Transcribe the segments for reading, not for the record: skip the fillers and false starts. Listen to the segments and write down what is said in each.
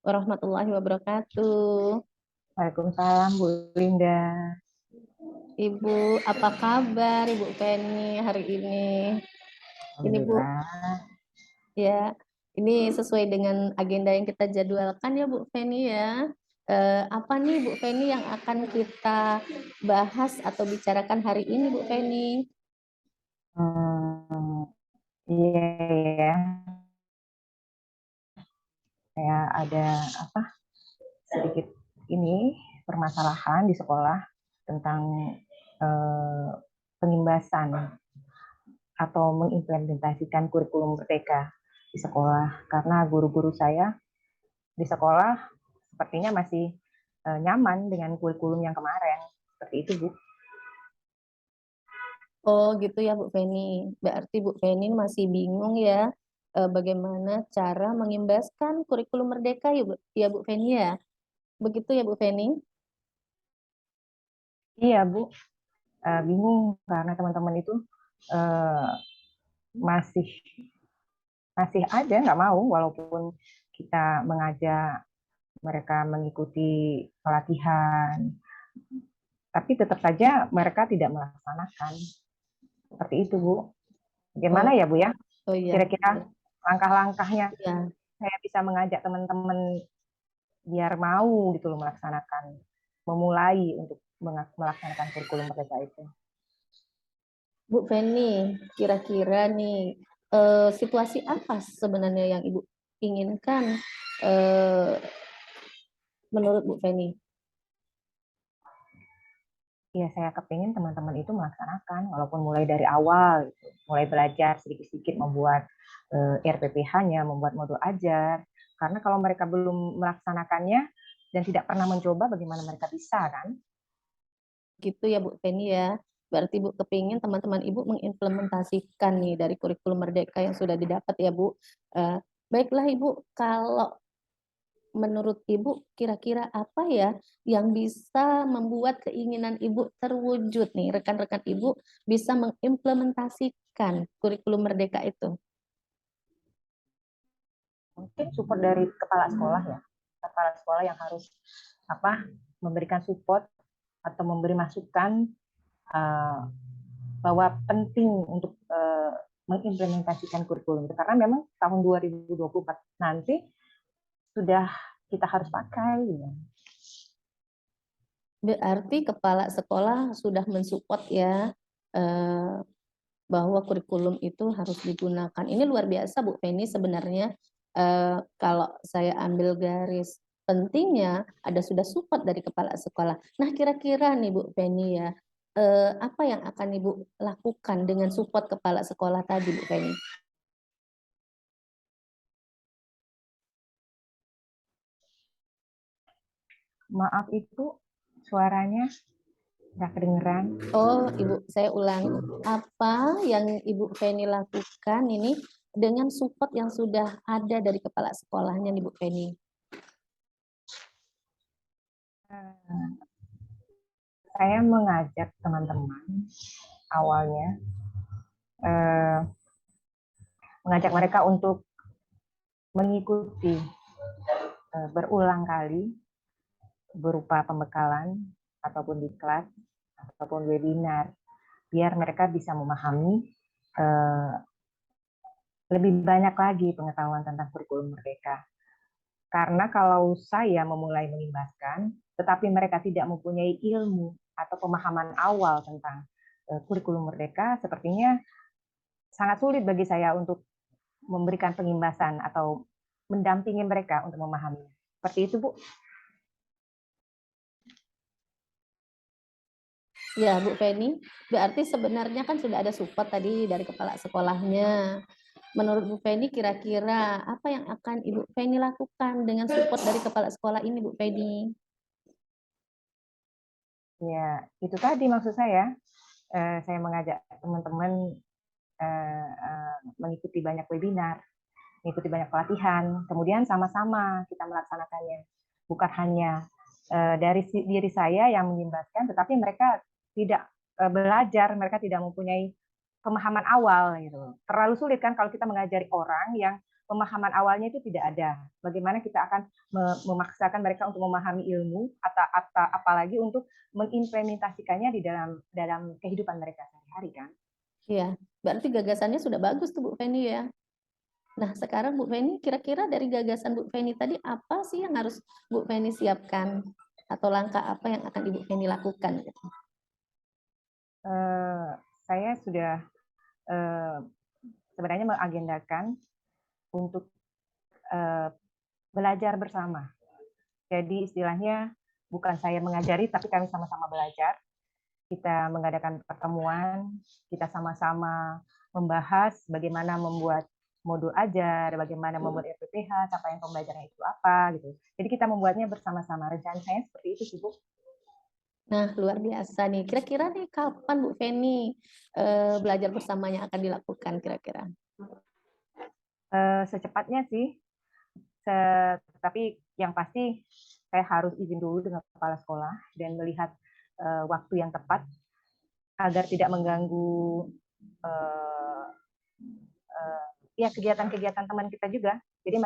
warahmatullahi wabarakatuh. Waalaikumsalam, Bu Linda. Ibu, apa kabar Ibu Feni hari ini? Ini Bu, Alhamdulillah. ya, ini sesuai dengan agenda yang kita jadwalkan ya Bu Feni ya. Apa nih Bu Feni yang akan kita bahas atau bicarakan hari ini Bu Feni? Hmm, iya ya, saya ada apa sedikit ini permasalahan di sekolah tentang eh, pengimbasan atau mengimplementasikan kurikulum merdeka di sekolah karena guru-guru saya di sekolah sepertinya masih nyaman dengan kurikulum yang kemarin. Seperti itu, Bu. Oh gitu ya Bu Feni. Berarti Bu Feni masih bingung ya bagaimana cara mengimbaskan kurikulum merdeka ya Bu Feni ya. Begitu ya Bu Feni? Iya, Bu. Bingung karena teman-teman itu eh, masih masih aja nggak mau walaupun kita mengajak mereka mengikuti pelatihan, tapi tetap saja mereka tidak melaksanakan. Seperti itu, Bu. Oh, Bagaimana ya, Bu ya? oh iya. Kira-kira langkah-langkahnya Ya. saya bisa mengajak teman-teman biar mau gitu loh melaksanakan, memulai untuk melaksanakan kurikulum mereka itu. Bu Feni, kira-kira nih situasi apa sebenarnya yang Ibu inginkan eh, menurut Bu Feni? Ya, saya kepingin teman-teman itu melaksanakan, walaupun mulai dari awal, gitu. Mulai belajar sedikit-sedikit membuat RPPH-nya, membuat modul ajar. Karena kalau mereka belum melaksanakannya dan tidak pernah mencoba, bagaimana mereka bisa, kan? Gitu ya Bu Feni ya. Berarti Bu kepingin teman-teman Ibu mengimplementasikan nih dari kurikulum merdeka yang sudah didapat ya Bu. Eh, Baiklah Ibu, kalau menurut Ibu kira-kira apa ya yang bisa membuat keinginan Ibu terwujud nih? Rekan-rekan Ibu bisa mengimplementasikan kurikulum merdeka itu. Mungkin support dari kepala sekolah ya. Kepala sekolah yang harus apa memberikan support atau memberi masukan uh, bahwa penting untuk mengimplementasikan kurikulum itu karena memang tahun 2024 nanti sudah kita harus pakai. Ya. Berarti kepala sekolah sudah mensupport ya eh, bahwa kurikulum itu harus digunakan. Ini luar biasa Bu Feni sebenarnya kalau saya ambil garis pentingnya ada sudah support dari kepala sekolah. Nah kira-kira nih Bu Feni ya apa yang akan Ibu lakukan dengan support kepala sekolah tadi Bu Feni? Maaf itu suaranya nggak kedengeran. Oh, Ibu, saya ulangi. Apa yang Ibu Feni lakukan ini dengan support yang sudah ada dari kepala sekolahnya nih Bu Feni? Saya mengajak teman-teman awalnya eh, mengajak mereka untuk mengikuti berulang kali berupa pembekalan ataupun di kelas ataupun webinar biar mereka bisa memahami eh, lebih banyak lagi pengetahuan tentang kurikulum merdeka. Karena kalau saya memulai mengimbaskan, tetapi mereka tidak mempunyai ilmu atau pemahaman awal tentang kurikulum merdeka, sepertinya sangat sulit bagi saya untuk memberikan pengimbasan atau mendampingi mereka untuk memahaminya. Seperti itu, Bu. Ya, Bu Feni, berarti sebenarnya kan sudah ada support tadi dari kepala sekolahnya. Menurut Bu Feni, kira-kira apa yang akan Ibu Feni lakukan dengan support dari kepala sekolah ini, Bu Feni? Ya, itu tadi maksud saya. Saya mengajak teman-teman mengikuti banyak webinar, mengikuti banyak pelatihan, kemudian sama-sama kita melaksanakannya. Bukan hanya dari diri saya yang mengimbaskan, tetapi mereka tidak belajar, mereka tidak mempunyai pemahaman awal gitu. Terlalu sulit kan kalau kita mengajari orang yang pemahaman awalnya itu tidak ada. Bagaimana kita akan memaksakan mereka untuk memahami ilmu atau apalagi untuk mengimplementasikannya di dalam kehidupan mereka sehari-hari kan. Iya, berarti gagasannya sudah bagus tuh Bu Feni ya. Nah, sekarang Bu Feni, kira-kira dari gagasan Bu Feni tadi apa sih yang harus Bu Feni siapkan atau langkah apa yang akan Ibu Feni lakukan gitu? Saya sudah sebenarnya mengagendakan untuk belajar bersama. Jadi istilahnya bukan saya mengajari, tapi kami sama-sama belajar. Kita mengadakan pertemuan, kita sama-sama membahas bagaimana membuat modul ajar, bagaimana membuat RPPH, capaian pembelajaran itu apa, gitu. Jadi kita membuatnya bersama-sama. Rencana saya seperti itu sih, Bu. Nah, luar biasa nih. Kira-kira nih kapan Bu Feni belajar bersamanya akan dilakukan kira-kira? Secepatnya sih, tapi yang pasti saya harus izin dulu dengan kepala sekolah dan melihat waktu yang tepat agar tidak mengganggu ya kegiatan-kegiatan teman kita juga. Jadi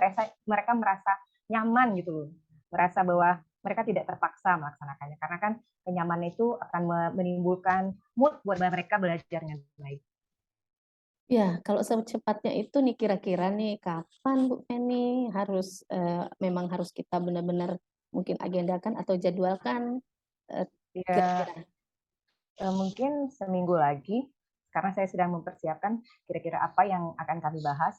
mereka merasa nyaman gitu loh, merasa bahwa mereka tidak terpaksa melaksanakannya karena kan kenyamanan itu akan menimbulkan mood buat mereka belajarnya baik. Ya, kalau secepatnya itu nih kira-kira nih kapan Bu Feni harus memang harus kita benar-benar mungkin agendakan atau jadwalkan Ya, kira-kira? mungkin seminggu lagi karena saya sedang mempersiapkan kira-kira apa yang akan kami bahas.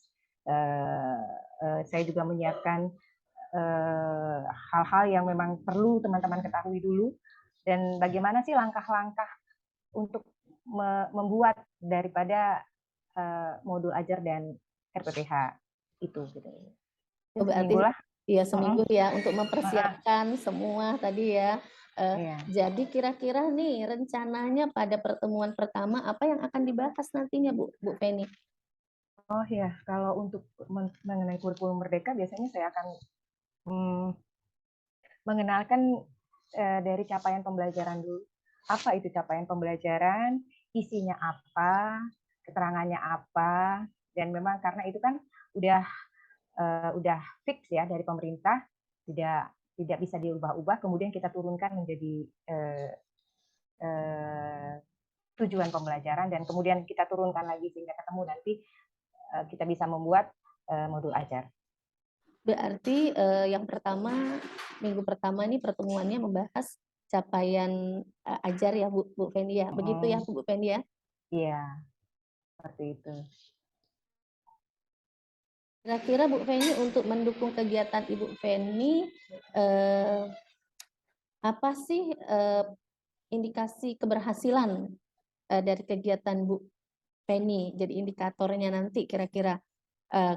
Saya juga menyiapkan hal-hal yang memang perlu teman-teman ketahui dulu dan bagaimana sih langkah-langkah untuk membuat daripada modul ajar dan RPPH itu gitu. Oh, berarti Seminggu lah. ya seminggu ya untuk mempersiapkan semua tadi ya. Iya. Jadi kira-kira nih rencananya pada pertemuan pertama apa yang akan dibahas nantinya Bu Feni? Oh ya, kalau untuk mengenai kurikulum Merdeka biasanya saya akan mengenalkan dari capaian pembelajaran dulu. Apa itu capaian pembelajaran, isinya apa, keterangannya apa, dan memang karena itu kan udah fix ya dari pemerintah, tidak bisa diubah-ubah, kemudian kita turunkan menjadi tujuan pembelajaran dan kemudian kita turunkan lagi sehingga ketemu nanti kita bisa membuat modul ajar. Berarti yang pertama minggu pertama ini pertemuannya membahas capaian ajar ya Bu Feni ya. Begitu ya Bu Feni ya. Iya, seperti itu. Kira-kira Bu Feni untuk mendukung kegiatan Ibu Feni apa sih indikasi keberhasilan dari kegiatan Bu Feni? Jadi indikatornya nanti kira-kira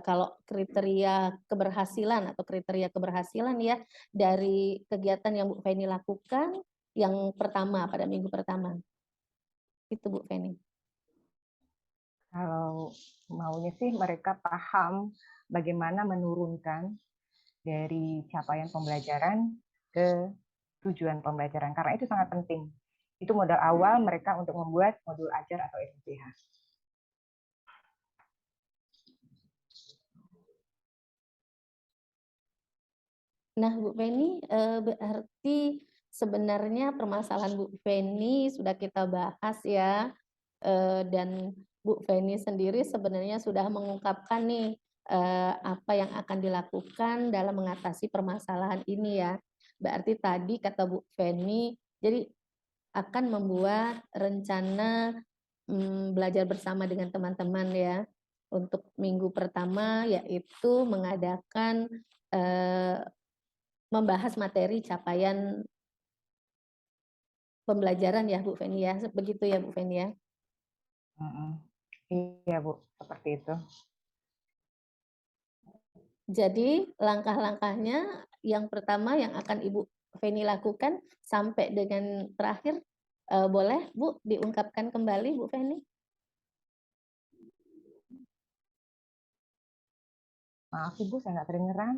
kalau kriteria keberhasilan atau kriteria keberhasilan ya dari kegiatan yang Bu Feni lakukan yang pertama pada minggu pertama. Itu Bu Feni. Kalau maunya sih mereka paham bagaimana menurunkan dari capaian pembelajaran ke tujuan pembelajaran karena itu sangat penting. Itu modal awal mereka untuk membuat modul ajar atau SPH. Nah, Bu Feni, berarti sebenarnya permasalahan Bu Feni sudah kita bahas ya, dan Bu Feni sendiri sebenarnya sudah mengungkapkan nih apa yang akan dilakukan dalam mengatasi permasalahan ini ya. Berarti tadi kata Bu Feni, jadi akan membuat rencana belajar bersama dengan teman-teman ya untuk minggu pertama yaitu mengadakan membahas materi capaian pembelajaran ya Bu Feni ya, begitu ya Bu Feni ya. Iya Bu, seperti itu. Jadi langkah-langkahnya yang pertama yang akan Ibu Feni lakukan sampai dengan terakhir boleh Bu diungkapkan kembali Bu Feni? Maaf Ibu, saya nggak kedengeran.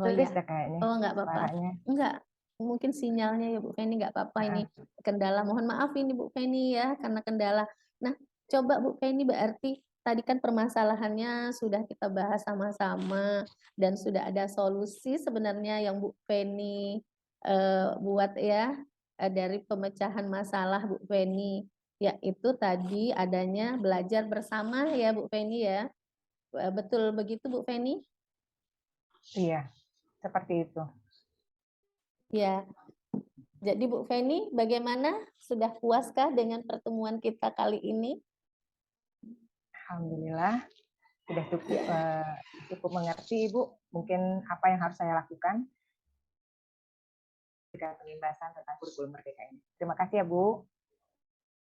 Oh iya. Kayaknya. Oh nggak apa-apa. Suaranya. Enggak, mungkin sinyalnya ya Bu Feni nggak apa-apa ini kendala. Mohon maaf ini Bu Feni ya karena kendala. Nah, coba Bu Feni berarti tadi kan permasalahannya sudah kita bahas sama-sama dan sudah ada solusi sebenarnya yang Bu Feni buat ya dari pemecahan masalah Bu Feni, yaitu tadi adanya belajar bersama ya Bu Feni ya. Betul begitu Bu Feni? Iya, seperti itu. Ya. Jadi Bu Feni, bagaimana? Sudah puaskah dengan pertemuan kita kali ini? Alhamdulillah sudah cukup Ya. cukup mengerti Ibu. Mungkin apa yang harus saya lakukan jika pembahasan tentang kurikulum merdeka ini. Terima kasih ya Bu.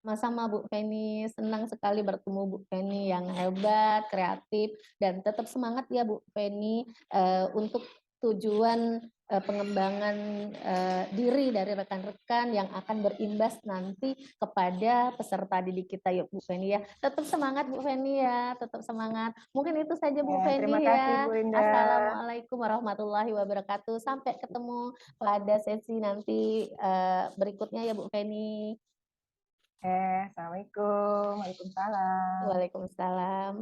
Sama-sama Bu Feni, senang sekali bertemu Bu Feni yang hebat, kreatif, dan tetap semangat ya Bu Feni untuk tujuan pengembangan diri dari rekan-rekan yang akan berimbas nanti kepada peserta didik kita ya Bu Feni ya. Tetap semangat Bu Feni ya, tetap semangat. Mungkin itu saja Bu Ya, terima Feni kasih Bu ya. Linda. Assalamualaikum warahmatullahi wabarakatuh. Sampai ketemu pada sesi nanti berikutnya ya Bu Feni. Assalamualaikum. Waalaikumsalam. Waalaikumsalam.